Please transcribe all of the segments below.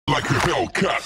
like a Hellcat.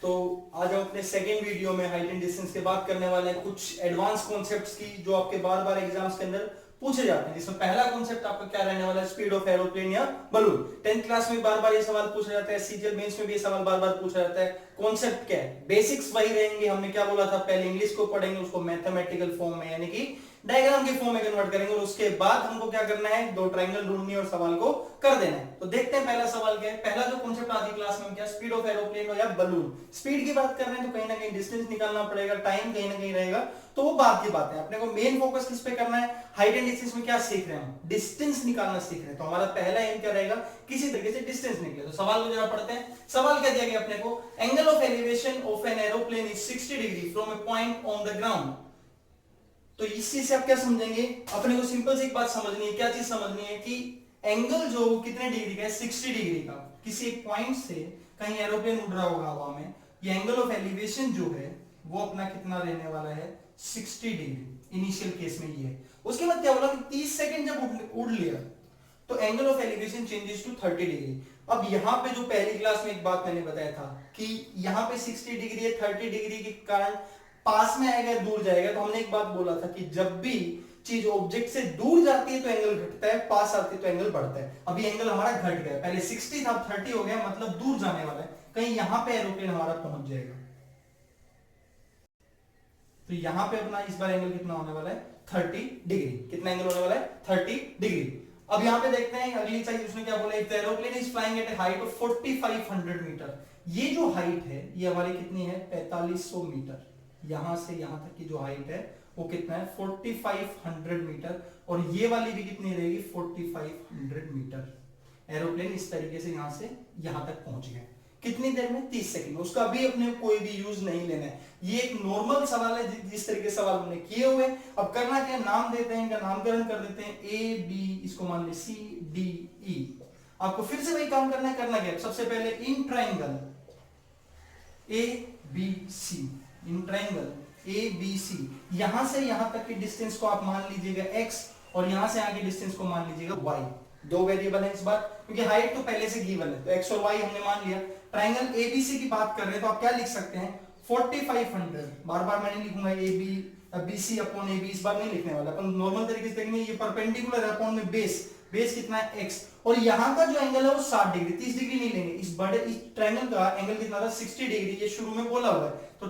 तो आज हम अपने सेकेंड वीडियो में हाइट एंड डिस्टेंस के बात करने वाले हैं कुछ एडवांस कॉन्सेप्ट्स की जो आपके बार बार एग्जाम्स के अंदर पूछे जाते हैं। जिसमें पहला कॉन्सेप्ट आपका क्या रहने वाला है, स्पीड ऑफ एरोप्लेन या बलून। 10th क्लास में बार बार ये सवाल पूछा जाता है, सीजीएल मेंस में भी ये सवाल बार बार पूछा जाता है। कॉन्सेप्ट क्या है, बेसिक्स वही रहेंगे। हमने क्या बोला था, पहले इंग्लिश को पढ़ेंगे, उसको मैथमेटिकल फॉर्म में यानी कि डायग्राम के फॉर्म में कन्वर्ट करेंगे, और उसके बाद हमको क्या करना है, दो ट्रायंगल ढूंढनी और सवाल को कर देना है। तो देखते हैं पहला सवाल क्या है। पहला जो कॉन्सेप्ट आज की क्लास में क्या, स्पीड ऑफ एरोप्लेन या बलून। स्पीड की बात कर रहे हैं तो कहीं ना कहीं डिस्टेंस निकालना पड़ेगा, टाइम कहीं ना कहीं रहेगा, तो वो बात की बात है। अपने को मेन फोकस किस पे करना है, हाइट एंड डिस्टेंस में क्या सीख रहे हैं, डिस्टेंस निकालना सीख रहे हैं। तो हमारा पहला एम क्या रहेगा, किसी तरीके से डिस्टेंस निकले। तो सवाल को जरा पढ़ते हैं। सवाल क्या दिया गया अपने को, angle of elevation of an aeroplane is 60 degree from A point on the ground. तो इस चीज से आप क्या समझेंगे, अपने को सिंपल से एक बात समझनी है। क्या चीज समझनी है कि एंगल जो कितने डिग्री का है, 60 डिग्री का। किसी एक पॉइंट से कहीं एरोप्लेन उड़ रहा होगा हवा में, ये एंगल ऑफ एलिवेशन जो है वो अपना कितना रहने वाला है, 60 डिग्री। इनिशियल केस में ये है। उसके बाद क्या बोला कि 30 सेकंड जब उड़ लिया तो angle of elevation changes to 30 degree. अब यहां पे जो पहली क्लास में एक बात मैंने बताया था कि यहां पे 60 डिग्री है, 30 डिग्री के कारण पास में आएगा दूर जाएगा। तो हमने एक बात बोला था कि जब भी चीज ऑब्जेक्ट से दूर जाती है तो एंगल घटता है, पास आती है तो एंगल बढ़ता है। अभी एंगल हमारा घट गया, पहले 60 था, 30 हो गया, मतलब दूर जाने वाला है। कहीं यहां पे एरोप्लेन हमारा पहुंच जाएगा। तो यहां पे अपना इस बार एंगल कितना होने वाला है, 30 डिग्री। कितना एंगल होने वाला है, 30 डिग्री। अब यहां पे देखते हैं अगली चीज उसने क्या बोला, if the aeroplane is flying at a height of 4500 metre. ये जो हाइट है ये हमारी कितनी है, 4500 मीटर। यहां से यहां तक की जो हाइट है वो कितना है, 4500 मीटर। और ये वाली भी कितनी रहेगी, 4500 मीटर। एरोप्लेन इस तरीके से यहां से यहां तक पहुंच गया। कितनी देर में, 30 सेकंड में। उसका भी अपने कोई भी यूज नहीं लेना है। ये एक नॉर्मल सवाल है जिस तरीके से सवाल हमने किए हुए। अब करना क्या, नाम देते हैं, इनका नामकरण कर देते हैं। ए बी, इसको मान ले सी डी ई। आपको फिर से वही काम करना है। करना क्या, सबसे पहले in triangle A B C, in triangle A B C, यहां से यहां तक की डिस्टेंस को आप मान लीजिएगा x, और यहां से आगे डिस्टेंस को मान लीजिएगा y। दो वेरिएबल है इस बार, क्योंकि हाइट तो पहले से गिवन है, तो x और y हमने मान लिया। ट्राइंगल एबीसी की बात कर रहे हैं तो आप क्या लिख सकते हैं, 4500। बार बार मैं नहीं लिखूंगा A B BC upon A B, इस बार नहीं लिखने वाला। अपन नॉर्मल तरीके से देखेंगे, ये परपेंडिकुलर है, अपॉन में बेस, बेस कितना है x, और यहां का जो एंगल है वो 60 डिग्री, 30 डिग्री नहीं लेंगे। इस बड़े इस ट्रायंगल का एंगल कितना था, 60 डिग्री। ये शुरू में बोला हुआ है, तो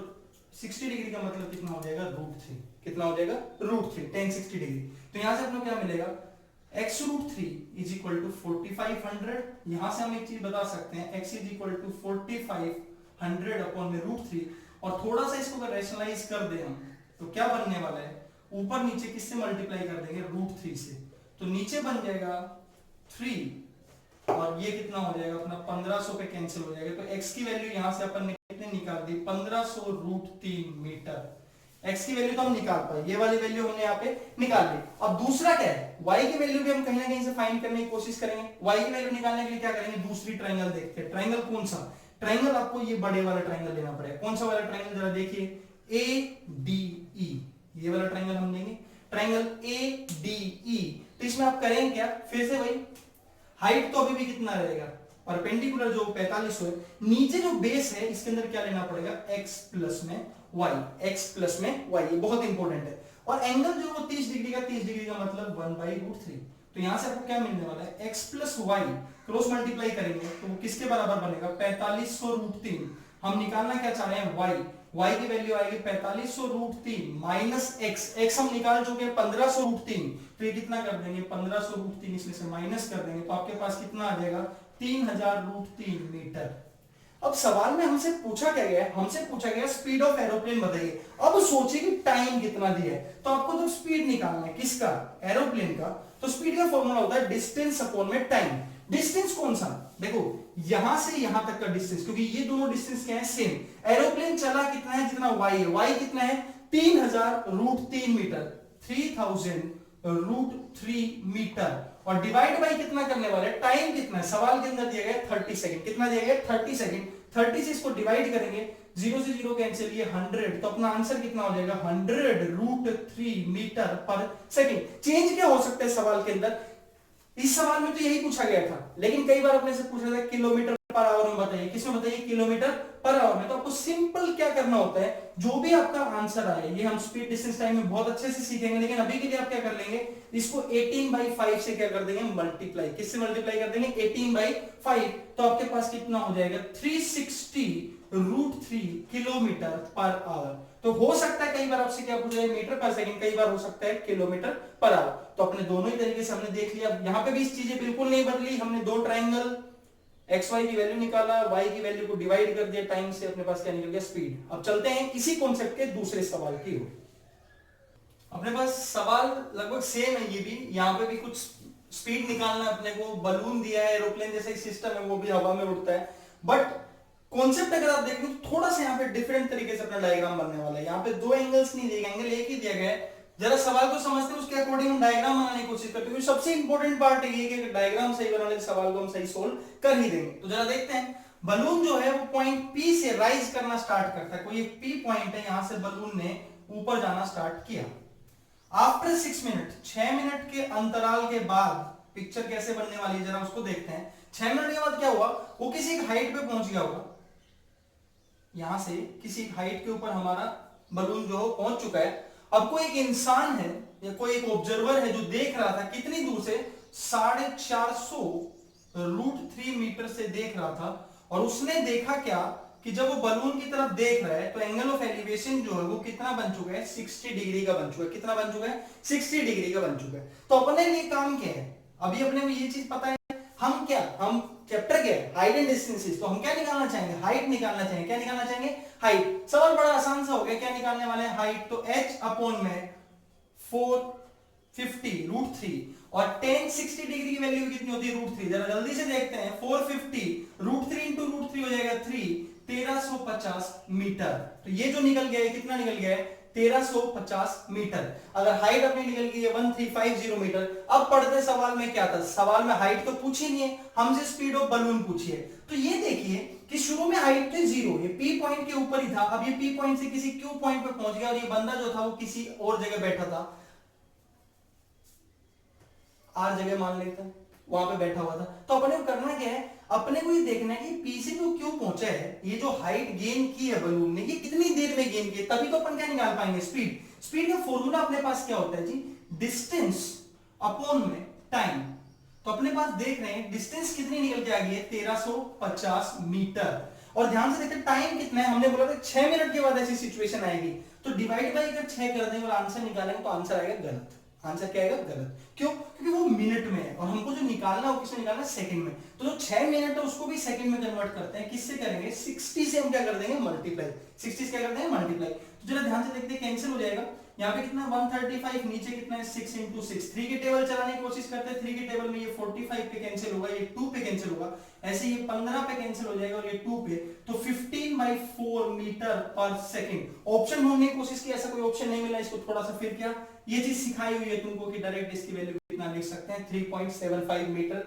60 डिग्री का मतलब कितना हो जाएगा, √3। कितना हो जाएगा, √3, tan 60 डिग्री। तो यहां से अपने क्या मिलेगा, x √3 इज इक्वल टू 4500। यहां से हम एक चीज बता सकते हैं, x is equal to 4500 upon में √3। और थोड़ा सा इसको अगर रैशनलाइज कर दें हम, तो क्या बनने वाला है, ऊपर नीचे किससे मल्टीप्लाई कर देंगे, √3 से। तो नीचे बन जाएगा 3, और ये कितना हो जाएगा अपना 1500 पे कैंसिल हो जाएगा। तो x की वैल्यू यहां से अपन ने कितने निकाल दी, 1500 √3 मीटर। x की वैल्यू तो हम निकाल पाए, ये वाली वैल्यू हमने यहाँ पे निकाल ली। अब दूसरा क्या है, y की वैल्यू भी हम कहीं ना कहीं से फाइंड करने की कोशिश करेंगे। y की वैल्यू निकालने के लिए क्या करेंगे, दूसरी ट्रायंगल देखते हैं। ट्रायंगल कौन सा, ट्रायंगल आपको ये बड़े वाला ट्रायंगल लेना पड़ेगा। कौन सा वाला ट्रायंगल, जरा देखिए, ए डी ई, ये वाला ट्रायंगल हम लेंगे, ट्रायंगल ए डी ई। तो इसमें आप करेंगे क्या, फिर से वही, हाइट तो अभी भी कितना रहेगा, परपेंडिकुलर जो 4500 है, नीचे जो बेस है इसके अंदर क्या लेना पड़ेगा, x प्लस में y, x प्लस में y, ये बहुत इंपॉर्टेंट है। और एंगल जो वो 30 डिग्री का, 30 डिग्री का मतलब 1/√3। तो यहां से आपको क्या मिलने वाला है, x plus y, cross multiply करेंगे तो वो किसके बराबर बनेगा, 4500 √3। हम निकालना क्या चाह रहे हैं, y की वैल्यू आएगी 4500 √3 माइनस x हम निकाल चुके हैं 1500 √3। तो ये कितना कर देंगे, 1500 √3 इसमें से माइनस कर देंगे, तो आपके पास कितना आ जाएगा, 3000 √3 मीटर। अब सवाल में हमसे पूछा क्या गया, हमसे पूछा गया स्पीड ऑफ एरोप्लेन बताइए। अब सोचिए कि टाइम कितना दिया है, तो आपको तो स्पीड निकालना है, किसका, एरोप्लेन का। तो स्पीड का फॉर्मूला होता है डिस्टेंस अपॉन में टाइम। डिस्टेंस कौन सा, देखो यहां से यहां तक का डिस्टेंस, क्योंकि ये दोनों डिस्टेंस क्या है, सेम। एरोप्लेन चला कितना है, जितना y है, y कितना है, 3000 √3 मीटर, 3000 √3 मीटर। और डिवाइड बाई कितना करने वाले, टाइम कितना है, सवाल के अंदर दिया गया 30 सेकंड। कितना दिया गया, 30 सेकंड। 30 से इसको डिवाइड करेंगे जीरो से जीरो कैंसिल, ये 100, तो अपना आंसर कितना हो जाएगा 100√3 मीटर पर सेकेंड। चेंज क्या हो सकता है सवाल के अंदर, इस सवाल में तो यही पूछा गया था, लेकिन कई बार अपने से पूछा था किलोमीटर पर आवर में बताइए, किसमें बताइए किलोमीटर पर आवर में। तो आपको सिंपल क्या करना होता है, जो भी आपका आंसर आए, ये हम स्पीड डिस्टेंस टाइम में बहुत अच्छे से सीखेंगे, लेकिन अभी के लिए आप क्या कर लेंगे, इसको 18/5 से क्या कर देंगे मल्टीप्लाई, किससे मल्टीप्लाई कर देंगे 18/5, तो आपके पास कितना हो जाएगा 360√3 किलोमीटर पर आवर। तो हो सकता है कई बार आपसे क्या पूछा जाए मीटर पर सेकंड, कई बार हो सकता है किलोमीटर पर आवर। तो अपने दोनों ही तरीके से हमने देख लिया, यहां पे भी इस चीजें बिल्कुल नहीं बदली, हमने दो ट्राइंगल एक्स वाई की वैल्यू निकाला, y की वैल्यू को डिवाइड कर दिया टाइम से, अपने पास क्या निकल गया स्पीड। अब चलते हैं इसी कॉन्सेप्ट के दूसरे सवाल की ओर। अपने पास सवाल लगभग सेम है, ये भी यहां पे भी कुछ स्पीड निकालना है अपने को, बलून दिया है, एरोप्लेन जैसा सिस्टम है, वो भी हवा में उड़ता है, बट कॉन्सेप्ट अगर आप देखें तो थोड़ा सा यहाँ पे डिफरेंट तरीके से अपना डायग्राम बनने वाला है। यहाँ पे दो एंगल्स नहीं दिए गए, एंगल एक ही दिया गया है। जरा सवाल को समझते हैं, उसके अकॉर्डिंग हम डायग्राम बनाने की कोशिश करते हैं। सबसे इंपॉर्टेंट पार्ट ये है कि डायग्राम सही बनाने से सवाल को हम सही सोल्व कर ही देंगे। तो जरा देखते हैं, बलून जो है वो पॉइंट पी से राइज करना स्टार्ट करता है, कोई एक पी पॉइंट है, यहां से बलून ने ऊपर जाना स्टार्ट किया। आफ्टर 6 मिनट, 6 मिनट के अंतराल के बाद पिक्चर कैसे बनने वाली है जरा उसको देखते हैं। 6 मिनट के बाद क्या हुआ, वो किसी एक हाइट पे पहुंच गया होगा, यहां से किसी हाइट के ऊपर हमारा बलून जो पहुंच चुका है। अब कोई एक इंसान है या कोई एक ऑब्जर्वर है जो देख रहा था, कितनी दूर से 450√3 मीटर से देख रहा था, और उसने देखा क्या कि जब वो बलून की तरफ देख रहा है तो एंगल ऑफ एलिवेशन जो है वो कितना बन चुका है 60 डिग्री का बन चुका है। कितना बन चुका है 60 डिग्री का बन चुका है। तो अपने लिए काम क्या है, अभी अपने को ये चीज पता है, हम चैप्टर क्या है हाइट एंड डिस्टेंसेस, तो हम क्या निकालना चाहेंगे हाइट निकालना चाहेंगे। क्या निकालना चाहेंगे हाइट। सवाल बड़ा आसान सा हो गया, क्या निकालने वाले हैं हाइट, तो h अपॉन में 450√3 और tan 60 डिग्री की वैल्यू कितनी होती है √3, जरा जल्दी से देखते हैं। 450√3 इंटू √3 हो जाएगा 1350 मीटर। तो ये जो निकल गया है कितना निकल गया है 1350 मीटर। अगर हाइट अपनी निकल गई है 1350 मीटर। अब पढ़ते सवाल में क्या था, सवाल में हाइट तो पूछी नहीं है, हमसे स्पीड ऑफ बलून पूछी है। तो ये देखिए कि शुरू में हाइट थी 0, ये पी पॉइंट के ऊपर ही था, अब ये पी पॉइंट से किसी क्यू पॉइंट पे पहुंच गया, और ये बंदा जो था वो किसी और जगह बैठा था, आर जगह मान लेते हैं, वहां पे बैठा हुआ था। तो अपने को करना क्या है, अपने को ये देखना है कि पी से जो क्यों पहुंचा है, ये जो हाइट गेन की है बलून ने, ये कितनी देर में गेन की, तभी तो अपन क्या निकाल पाएंगे स्पीड। स्पीड का फॉर्मूला अपने पास क्या होता है जी, डिस्टेंस अपॉन में टाइम। तो अपने पास देख रहे हैं डिस्टेंस कितनी निकल के आ गई है 1350 मीटर, और ध्यान से देखते टाइम कितना है, हमने बोला था 6 मिनट के बाद ऐसी सिचुएशन आएगी। तो डिवाइड बाई अगर 6 कर देंगे और आंसर निकालेंगे तो आंसर आएगा गलत। आंसर क्या आएगा गलत, क्यों, क्योंकि वो मिनट में है और हमको जो निकालना है वो किसमें निकालना है सेकंड में। तो जो 6 मिनट है उसको भी सेकंड में कन्वर्ट करते हैं, किससे करेंगे 60 से हम क्या कर देंगे मल्टीप्लाई, 60 से क्या कर देंगे मल्टीप्लाई। तो जरा ध्यान से देखते हैं, कैंसिल हो जाएगा, यहाँ पे कितना 135, नीचे कितना है 6 इंटू 6। 3 की टेबल चलाने की कोशिश करते हैं, 3 की टेबल में ये 45 पे कैंसिल होगा, ये 2 पे कैंसिल होगा, ऐसे ये 15 पे कैंसिल हो जाएगा और ये 2 पे, तो 15/4 मीटर पर सेकंड। ऑप्शन ढूंढने की कोशिश की, ऐसा कोई ऑप्शन नहीं मिला, इसको थोड़ा सा फिर क्या ये चीज सिखाई हुई है तुमको कि डायरेक्ट इसकी वैल्यू कितना लिख सकते हैं 3.75 मीटर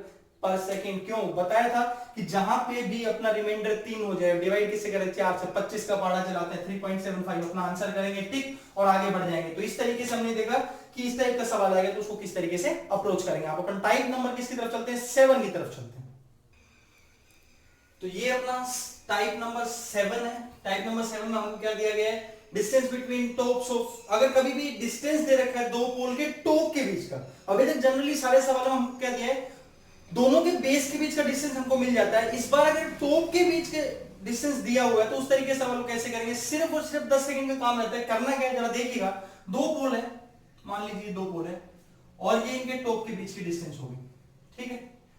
पर सेकंड। क्यों बताया था कि जहां पे भी अपना रिमाइंडर 3 हो जाए, डिवाइड किससे करें 4 से, 25 का पहाड़ा चलाते हैं 3.75, अपना आंसर करेंगे टिक और आगे बढ़ जाएंगे। तो इस तरीके से हमने देखा कि इस टाइप का सवाल आएगा तो उसको किस तरीके से अप्रोच करेंगे। आप अपन टाइप नंबर किसकी तरफ चलते हैं 7 की तरफ चलते हैं। तो ये अपना टाइप नंबर 7 है। टाइप नंबर 7 में हमको क्या दिया गया है, डिस्टेंस बिटवीन टॉप्स ऑफ, अगर कभी भी डिस्टेंस दे रखा है दो पोल के टॉप के बीच का, अभी तक जनरली सारे सवालों में हमको क्या दिया है दोनों के बेस के बीच का डिस्टेंस हमको मिल जाता है। इस बार अगर टॉप के बीच के डिस्टेंस दिया हुआ है तो उस तरीके से सवाल कैसे करेंगे, सिर्फ और सिर्फ 10 सेकंड का काम रहता है। करना क्या है जरा देखिएगा, दो पोल है, मान लीजिए दो पोल है और ये इनके टॉप के बीच की डिस्टेंस होगी, ठीक है।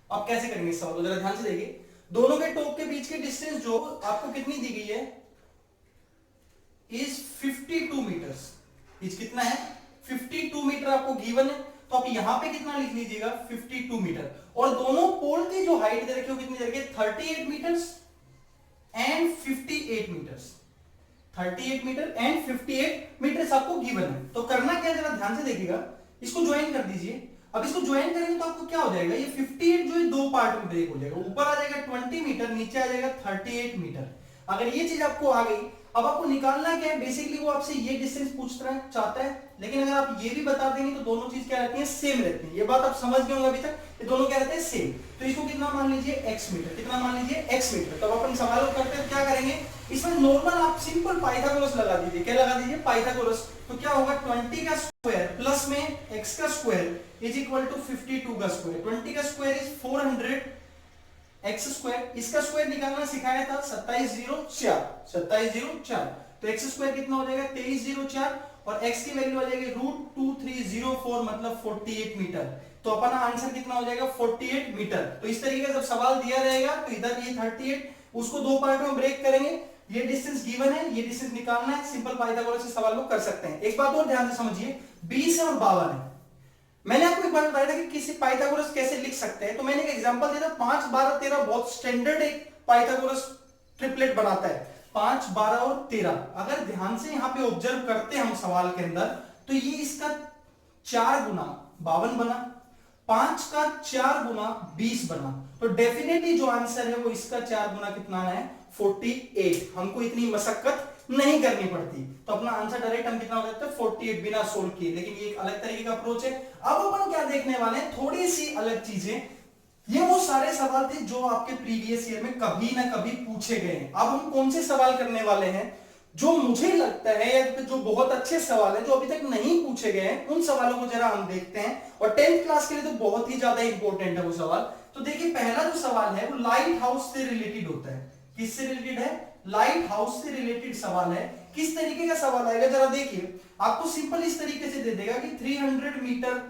अब कैसे करेंगे इस सवाल को, जरा ध्यान से देखिए। दोनों के टॉप के बीच की डिस्टेंस जो आपको कितनी दी गई है इज 52 मीटर्स। इज कितना है 52 मीटर आपको गिवन है, तो आप यहां पे कितना लिख लीजिएगा 52 मीटर। और दोनों पोल की जो हाइट दे रखी है कितनी दे रखी है 38 metres and 58 metres. 38 metre and 58 metres आपको गिवन है। तो करना क्या जरा ध्यान से देखिएगा, इसको ज्वाइन कर दीजिए। अब इसको ज्वाइन करेंगे तो आपको क्या हो जाएगा, ये 58 जो है दो पार्ट में ब्रेक हो जाएगा, ऊपर आ जाएगा 20 मीटर, नीचे आ जाएगा 38 मीटर। अगर ये चीज आपको आ गई, अब आपको निकालना क्या है, बेसिकली वो आपसे ये डिस्टेंस पूछना चाहता है, लेकिन अगर आप ये भी बता देंगे तो दोनों चीज क्या रहती है, सेम रहती है। ये बात आप समझ गए होंगे अभी तक, ये दोनों क्या रहते हैं, सेम। तो इसको कितना मान लीजिए, x मीटर, कितना मान लीजिए, x मीटर। तब अपन सवाल करते हैं क्या करेंगे, इसमें नॉर्मल आप सिंपल पाइथागोरस लगा दीजिए, क्या लगा दीजिए, पाइथागोरस। तो क्या होगा, 20 का स्क्वायर प्लस में x का स्क्वायर इज इक्वल टू 52 का स्क्वायर। 20 का स्क्वायर इज 400 एक्स स्क्वायर, इसका स्क्वायर निकालना सिखाया था, 2704। तो एक्स स्क्वायर कितना हो जाएगा, 2304, और x की वैल्यू आ जाएगी √2304, मतलब 48 मीटर। तो अपना आंसर कितना हो जाएगा, 48 मीटर। तो इस तरीके से जब सवाल दिया रहेगा तो इधर ये 38, उसको दो पार्ट में ब्रेक करेंगे, ये डिस्टेंस गिवन है, ये डिस्टेंस निकालना है, सिंपल पाइथागोरस से सवाल को कर सकते हैं। एक बात और ध्यान से समझिए, 20 और 52 है। मैंने आपको एक बार बताया था कि किसी पाइथागोरस कैसे लिख सकते हैं, तो मैंने एक एग्जांपल दिया था, 5 12 13 बहुत स्टैंडर्ड एक पाइथागोरस ट्रिपलेट बनाता है, 5 12 और 13। अगर ध्यान से यहां पे ऑब्जर्व करते हैं हम सवाल के अंदर, तो ये इसका 4 गुना 52 बना, 5 का 4 गुना 20 बना। तो डेफिनेटली जो आंसर है वो इसका 4 गुना कितना है, 48। हमको इतनी मशक्कत नहीं करनी पड़ती, तो अपना आंसर डायरेक्ट हम कितना हो जाता है, 48 बिना सोल्व किए। लेकिन ये एक अलग तरीके का अप्रोच है। अब अपन क्या देखने वाले हैं, थोड़ी सी अलग चीजें। ये वो सारे सवाल थे जो आपके प्रीवियस ईयर में कभी ना कभी पूछे गए हैं। अब हम कौन से सवाल करने वाले हैं जो मुझे लगता है, या जो बहुत अच्छे सवाल हैं जो अभी तक नहीं पूछे गए हैं, उन सवालों को जरा हम देखते हैं। और 10th क्लास के लिए तो बहुत ही ज्यादा इंपॉर्टेंट है वो सवाल। तो देखिए, पहला जो सवाल है वो लाइट हाउस से रिलेटेड होता है। किससे रिलेटेड है, लाइट हाउस से रिलेटेड सवाल है। किस तरीके का सवाल आएगा जरा देखिए, आपको सिंपल इस तरीके से दे देगा कि 300 मीटर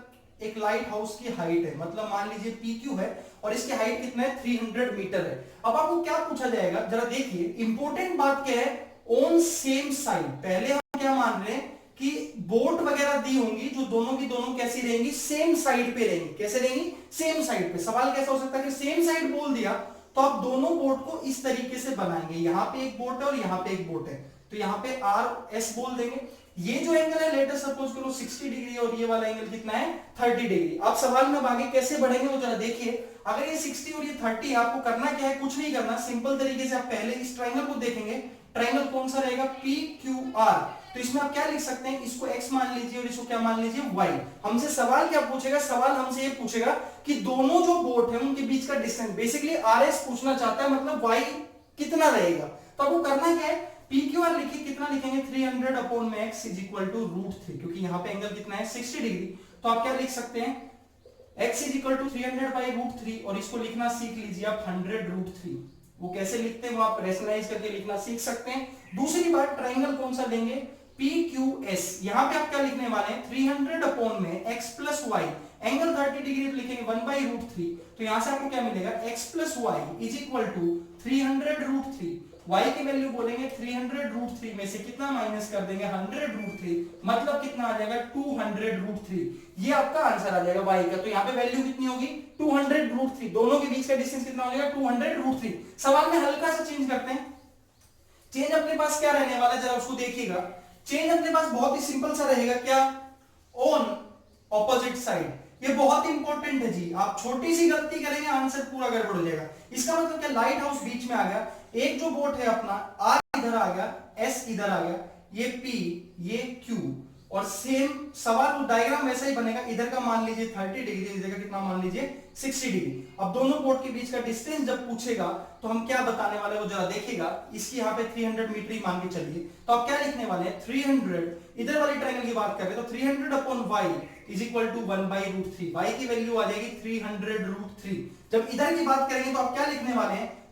एक लाइट हाउस की हाइट है, मतलब मान लीजिए PQ है और इसकी हाइट कितना है, 300 मीटर है। अब आपको क्या पूछा जाएगा, जरा देखिए, इंपॉर्टेंट बात क्या है, ऑन सेम साइड। पहले हम क्या मान रहे हैं कि बोट वगैरह दी होंगी जो दोनों की दोनों कैसी रहेंगी, सेम साइड पे रहेंगी। कैसे रहेंगी, सेम साइड पे। सवाल कैसा हो सकता है कि सेम साइड बोल दिया तो आप दोनों बोट को इस तरीके से बनाएंगे, यहां पे एक बोट है और यहां पे एक बोट है, तो यहां पे RS बोल देंगे। ये जो एंगल है, लेट अस सपोज करो 60 डिग्री, और ये वाला एंगल कितना है, 30 डिग्री। आप सवाल में आगे कैसे बढ़ेंगे वो जरा देखिए। अगर ये 60 और ये 30 है, आपको करना क्या है, कुछ नहीं करना, सिंपल तरीके से आप पहले इस ट्राइंगल को देखेंगे। ट्राइंगल कौन सा रहेगा, PQR। तो इसमें आप क्या लिख सकते हैं, इसको x मान लीजिए और इसको क्या मान लीजिए, y। हमसे सवाल क्या पूछेगा, सवाल हमसे ये पूछेगा कि दोनों जो बोट है उनके बीच का डिस्टेंस, बेसिकली RS पूछना चाहता है, मतलब y कितना रहेगा। तो आपको करना क्या है, PQR लिखिए, कितना लिखेंगे, 300 अपॉन में x इज इक्वल टू √3, क्योंकि यहाँ पे एंगल कितना है, 60 डिग्री। तो आप क्या लिख सकते हैं, x is equal to 300 by √3, और इसको लिखना सीख लीजिए आप 100√3। वो कैसे लिखते हैं वो आप रेशनलाइज करके लिखना सीख सकते हैं। दूसरी बात, ट्राइंगल कौन सा लेंगे, PQS। यहां पे आप क्या लिखने वाले हैं, 300 अपॉन में x plus Y, angle 30 degree तो लिखेंगे 1/√3। तो यहां से आपको क्या मिलेगा, x plus Y is equal to 300√3। y की वैल्यू बोलेंगे 300√3 में से कितना माइनस कर देंगे, 100√3, मतलब कितना आ जाएगा, 200√3। ये आपका आंसर आ जाएगा y का। तो यहाँ पे वैल्यू कितनी होगी, 200√3। दोनों के बीच का डिस्टेंस कितना हो जाएगा, 200√3। सवाल में हल्का सा चेंज करते हैं। चेंज अपने पास क्या रहने वाला है, जरा उसको देखिएगा। चेंज अपने पास बहुत ही सिंपल सा रहेगा, क्या, ऑन ऑपोजिट साइड। ये बहुत इंपॉर्टेंट है जी, आप छोटी सी गलती करेंगे आंसर पूरा गड़बड़ हो जाएगा। इसका मतलब क्या, लाइट हाउस बीच में आ गया, एक जो बोट है अपना R इधर आ गया, S इधर आ गया, ये P ये Q, और सेम सवाल डायग्राम वैसा ही बनेगा। इधर का मान लीजिए 30 डिग्री, इधर का कितना मान लीजिए 60 डिग्री। अब दोनों बोट के बीच का डिस्टेंस जब पूछेगा तो हम क्या बताने वाले वो जरा देखिएगा। इसकी यहाँ पे 300 मीटर ही मान के चलिए, तो आप क्या लिखने वाले हैं, 300, इधर वाली ट्रायंगल की बात कर रहे हैं तो 300 upon y is equal to 1/√3। y की वैल्यू आ जाएगी 300√3। जब इधर की बात करेंगे तो आप क्या लिखने वाले हैं,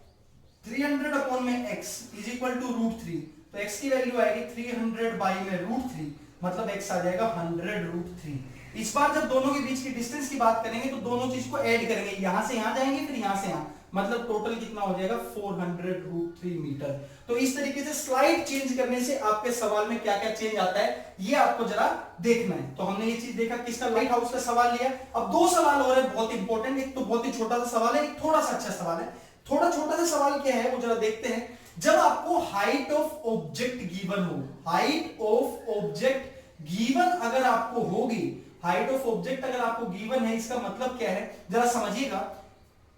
300 अपॉन में x इज इक्वल टू √3। तो x की वैल्यू आएगी 300 बाई में √3, मतलब x आ जाएगा 100√3। इस बार जब दोनों के बीच की डिस्टेंस की बात करेंगे तो दोनों चीज को ऐड करेंगे, यहां से यहां जाएंगे फिर यहां से यहां, मतलब टोटल कितना हो जाएगा 400√3 मीटर। तो इस तरीके से स्लाइड चेंज करने से आपके सवाल में क्या क्या चेंज आता है ये आपको जरा देखना है। तो हमने ये चीज देखा, किसका, लाइट हाउस का सवाल लिया। अब दो सवाल और है बहुत इंपॉर्टेंट, एक तो बहुत ही छोटा सा सवाल है, एक थोड़ा सा अच्छा सवाल है। थोड़ा छोटा सा सवाल क्या है वो जरा देखते हैं। जब आपको हाइट ऑफ ऑब्जेक्ट गिवन हो, हाइट ऑफ ऑब्जेक्ट गिवन अगर आपको होगी, हाइट ऑफ ऑब्जेक्ट अगर आपको गिवन है, इसका मतलब क्या है जरा समझिएगा।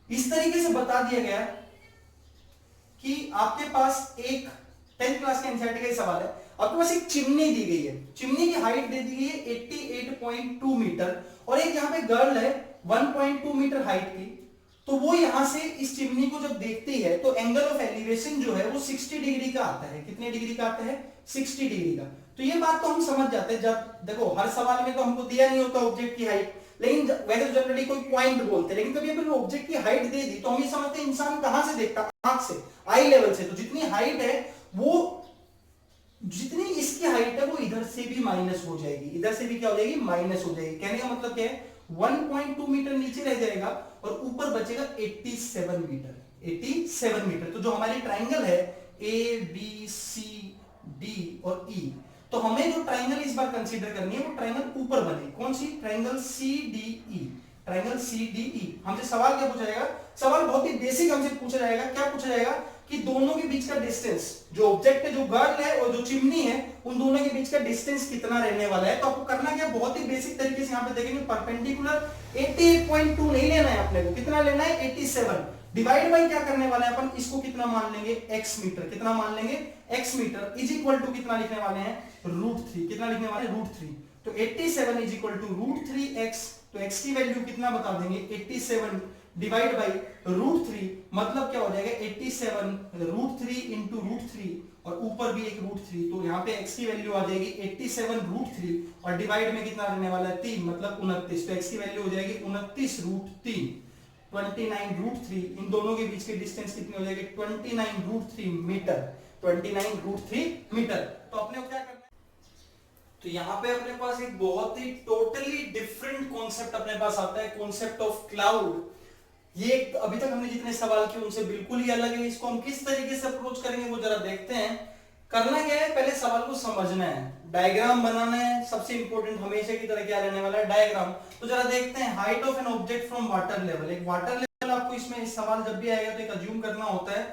इस तरीके से बता दिया गया कि आपके पास एक 10th क्लास के एनसीईआरटी का सवाल है, आपके पास एक चिमनी दी गई है, चिमनी की हाइट दे दी गई है 88.2 मीटर और एक यहाँ पे गर्ल है 1.2 मीटर हाइट की, तो वो यहां से इस चिमनी को जब देखती है तो एंगल ऑफ एलिवेशन जो है वो 60 डिग्री का आता है। कितने डिग्री का आता है? 60 डिग्री का। तो ये बात तो हम समझ जाते हैं, जब देखो हर सवाल में तो हमको दिया नहीं होता ऑब्जेक्ट की हाइट, लेकिन वैसे जनरली कोई पॉइंट बोलते हैं, लेकिन कभी अगर ऑब्जेक्ट की हाइट दे दी तो हम ये समझते हैं इंसान कहां से देखता, आंख से, आई लेवल से। तो जितनी हाइट है वो, जितनी इसकी हाइट है वो इधर से भी माइनस हो जाएगी, इधर से भी क्या हो जाएगी? माइनस हो जाएगी। कहने का मतलब क्या है? 1.2 मीटर नीचे रह जाएगा और ऊपर बचेगा 87 मीटर, 87 मीटर। तो जो हमारी ट्राइंगल है ए बी सी डी और ई, तो हमें जो ट्राइंगल इस बार कंसीडर करनी है वो ट्राइंगल ऊपर बने। कौन सी? Triangle C D E, triangle C D E. हमसे सवाल क्या पूछा जाएगा? सवाल बहुत ही बेसिक हमसे पूछा जाएगा। क्या पूछा जाएगा कि दोनों के बीच का डिस्टेंस, जो ऑब्जेक्ट है, जो गर्ल है और जो चिमनी है, उन दोनों के बीच का डिस्टेंस कितना रहने वाला है। तो आपको करना क्या, बहुत ही बेसिक तरीके से यहाँ पे देखेंगे, परपेंडिकुलर 88.2 नहीं लेना है अपने को, कितना लेना है? 87। डिवाइड बाई क्या करने वाले हैं अपन, इसको कितना मान लेंगे? x metre. कितना मान लेंगे? x metre is equal to कितना लिखने वाले हैं? √3। कितना लिखने वाले हैं? √3। तो 87 इज इक्वल टू √3x। तो x की वैल्यू कितना बता देंगे? 87 डिवाइड बाई √3, मतलब क्या हो जाएगा? 87 √3 इंटू √3 और ऊपर भी एक √3, तो यहाँ पे x की वैल्यू आ जाएगी 87 √3 और डिवाइड में कितना रहने वाला है? 3, मतलब 29। तो x की वैल्यू हो जाएगी 29 √3, 29 √3। इन दोनों के बीच के डिस्टेंस कितनी हो जाएगी? 29 √3 मीटर, 29 √3 मीटर। तो अपने को क्या करना है? तो यहाँ पे अपने पास एक बहुत ही टोटली डिफरेंट कॉन्सेप्ट अपने पास आता है, कॉन्सेप्ट ऑफ क्लाउड। ये अभी तक हमने जितने सवाल किए उनसे बिल्कुल ही अलग है। इसको हम किस तरीके से अप्रोच करेंगे वो जरा देखते हैं। करना क्या है, पहले सवाल को समझना है, डायग्राम बनाना है। सबसे इंपॉर्टेंट हमेशा की तरह क्या रहने वाला है? डायग्राम। तो जरा देखते हैं, height of an object from water level. एक वाटर लेवल आपको इसमें इस सवाल जब भी आएगा तो एक अज्यूम करना होता है,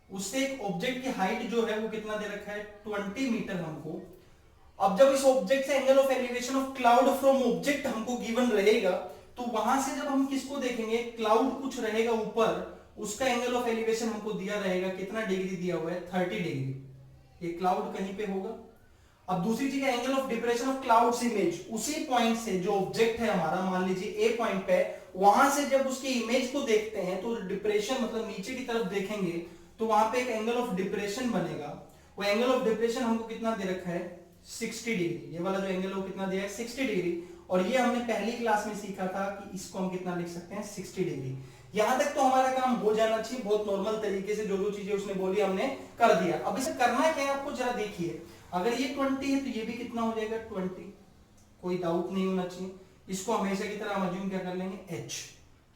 उससे एक ऑब्जेक्ट की हाइट जो है वो कितना दे रखा है? 20 मीटर हमको। अब जब इस ऑब्जेक्ट से angle of elevation of cloud from object हमको गिवन रहेगा, तो वहां से जब हम किसको देखेंगे, क्लाउड कुछ रहेगा ऊपर, उसका एंगल ऑफ एलिवेशन हमको दिया रहेगा, कितना डिग्री दिया हुआ है? 30 डिग्री। ये क्लाउड कहीं पे होगा। अब दूसरी चीज है angle of depression of clouds image. उसी पॉइंट से जो ऑब्जेक्ट है हमारा, मान लीजिए ए पॉइंट पे, वहां से जब उसकी इमेज को देखते हैं तो डिप्रेशन मतलब नीचे की तरफ देखेंगे तो वहां पे एक एंगल ऑफ डिप्रेशन बनेगा। वो एंगल ऑफ डिप्रेशन हमको कितना दे रखा है? 60 डिग्री। ये वाला जो एंगल है वो कितना दिया है? 60 डिग्री। और ये हमने पहली क्लास में सीखा था कि इसको हम कितना लिख सकते हैं? 60 डिग्री। यहां तक तो हमारा काम हो जाना चाहिए, बहुत नॉर्मल तरीके से जो जो चीजें उसने बोली हमने कर दिया। अब इसे करना क्या है आपको जरा देखिए, अगर ये 20 है तो ये भी कितना हो जाएगा? 20। कोई डाउट नहीं होना चाहिए। इसको हमेशा की तरह हम अज्यूम क्या कर लेंगे? h।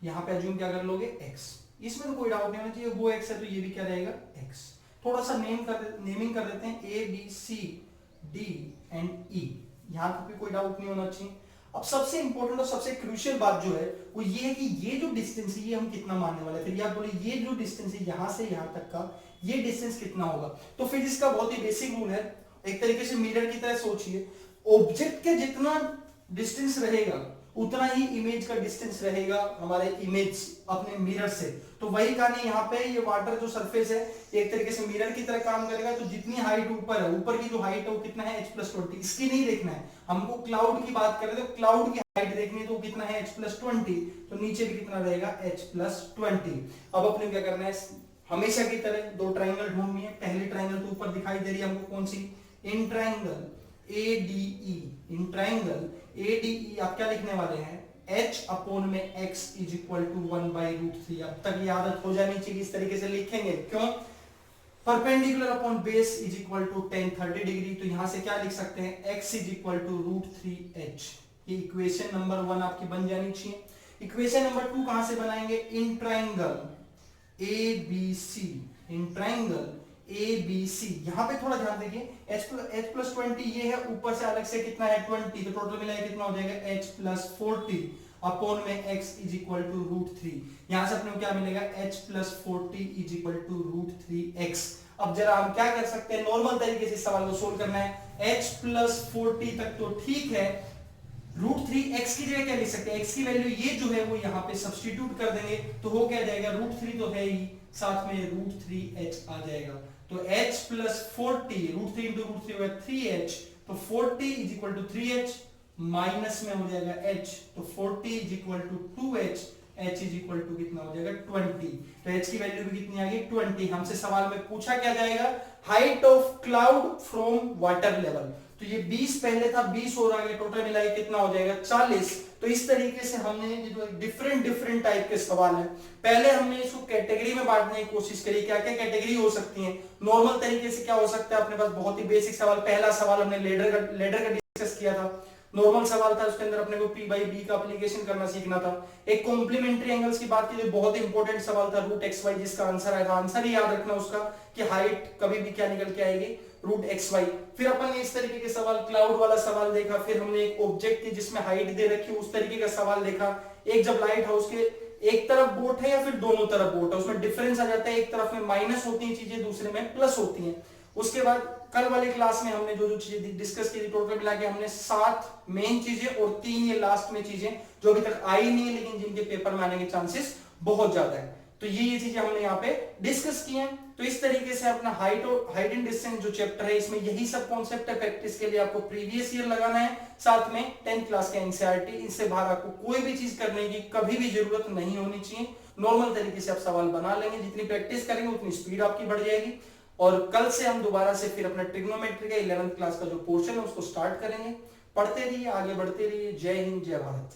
यहाँ पे अज्यूम क्या कर लोगे? x। इसमें तो कोई डाउट नहीं होना चाहिए, वो x है तो ये भी क्या रहेगा? x। थोड़ा सा नेमिंग कर देते हैं, a b c d and e। यहाँ पे कोई डाउट नहीं होना चाहिए। अब सबसे इंपॉर्टेंट और सबसे क्रूशियल बात जो है वो ये है कि ये जो डिस्टेंस है ये हम कितना मानने वाले थे। आप बोले ये जो डिस्टेंस है यहां से यहां तक का, ये डिस्टेंस कितना होगा? तो फिजिक्स का बहुत ही बेसिक रूल है, एक तरीके से मिरर की तरह सोचिए। ऑब्जेक्ट के जितना डिस्टेंस रहेगा उतना ही इमेज का डिस्टेंस रहेगा हमारे इमेज अपने मिरर से। तो वही कहानी यहाँ पे, ये वाटर जो सरफेस है एक तरीके से मिरर की तरह काम करेगा। तो जितनी हाइट ऊपर है, ऊपर की जो हाइट है वो कितना है? h+20। इसकी नहीं देखना है हमको, क्लाउड की बात करें तो क्लाउड की हाइट देखनी है तो कितना है? h+20। तो नीचे भी कितना रहेगा? h+20। अब अपने क्या करना है, हमेशा की तरह दो ट्राइंगल ढूंढनी है। पहली ट्राइंगल तो ऊपर दिखाई दे रही है हमको, कौन सी? In triangle ADE। In triangle ADE आप क्या लिखने वाले हैं? h अपॉन में x इज इक्वल टू 1/√3। अब तक ये आदत हो जानी चाहिए, इस तरीके से लिखेंगे। क्यों? Perpendicular upon base is equal to 10-30 degree. तो यहां से क्या लिख सकते हैं? x is equal to √3h। ये इक्वेशन नंबर 1 आपकी बन जानी चाहिए। इक्वेशन नंबर 2 कहां से बनाएंगे? In triangle ABC। In triangle ABC, यहां पे थोड़ा ध्यान देखिए, h+20 ये है, ऊपर से अलग से कितना है? 20। तो टोटल मिलाकर कितना हो जाएगा? h+40 अपॉन में x इज इक्वल टू √3। यहां से अपने को क्या मिलेगा? h+40 is equal to √3x। अब जरा हम क्या कर सकते हैं, नॉर्मल तरीके से सवाल को सोल्व करना है। h+40 तक तो ठीक है, √3x की जगह क्या लिख सकते हैं? x की वैल्यू ये जो है वो यहाँ पे सब्स्टिट्यूट कर देंगे तो हो क्या जाएगा? √3 तो है ही, साथ में √3h आ जाएगा। तो h प्लस 40 √3 इंटू √3 हुआ 3h, तो 40 is equal to 3h, minus में हो जाएगा h, तो 40 is equal to 2h, h is equal to कितना हो जाएगा 20। तो h की वैल्यू भी कितनी आ गई 20। हमसे सवाल में पूछा क्या जाएगा, height of cloud from water level. तो ये 20 पहले था, 20 और आगे टोटल मिला के कितना हो जाएगा 40। तो इस तरीके से हमने जो डिफरेंट टाइप के सवाल है, पहले हमने इसको कैटेगरी में बांटने की कोशिश करी, क्या क्या कैटेगरी हो सकती है। नॉर्मल तरीके से क्या हो सकता है, अपने पास बहुत ही बेसिक सवाल, पहला सवाल हमने लेडर का डिस्कस किया था, नॉर्मल सवाल था, उसके अंदर अपने को P बाई B का एप्लीकेशन करना सीखना था। एक कॉम्प्लीमेंट्री एंगल्स की बात की तो बहुत इंपॉर्टेंट सवाल था √xy, जिसका आंसर आएगा, आंसर ही याद रखना उसका कि हाइट कभी भी क्या निकल के आएगी √xy। फिर अपन ने इस तरीके के सवाल, क्लाउड वाला सवाल देखा, फिर हमने एक ऑब्जेक्ट थी जिसमें हाइट दे रखी, उस तरीके का सवाल देखा। एक जब लाइट हाउस के एक तरफ बोट है या फिर दोनों तरफ बोट है, उसमें डिफरेंस आ जाता है, एक तरफ में माइनस होती है चीजें, दूसरे में प्लस होती हैं। उसके बाद कल वाली क्लास में हमने जो जो चीजें डिस्कस की थी, टोटल मिला के हमने 7 मेन चीजें और 3 ये लास्ट में चीजें जो अभी तक आई नहीं है लेकिन जिनके पेपर में आने के चांसेस बहुत ज्यादा है। तो ये चीजें हमने यहाँ पे डिस्कस की हैं। तो इस तरीके से अपना हाइट एंड डिस्टेंस जो चैप्टर है, इसमें यही सब कॉन्सेप्ट है। प्रैक्टिस के लिए आपको प्रीवियस ईयर लगाना है, साथ में 10th क्लास का एनसीईआरटी। इससे बाहर आपको कोई भी चीज करने की कभी भी जरूरत नहीं होनी चाहिए। नॉर्मल तरीके से आप सवाल बना लेंगे, जितनी प्रैक्टिस करेंगे उतनी स्पीड आपकी बढ़ जाएगी। और कल से हम दोबारा से फिर अपना ट्रिग्नोमेट्री का 11th क्लास का जो पोर्शन है उसको स्टार्ट करेंगे। पढ़ते रहिए, आगे बढ़ते रहिए। जय हिंद, जय भारत।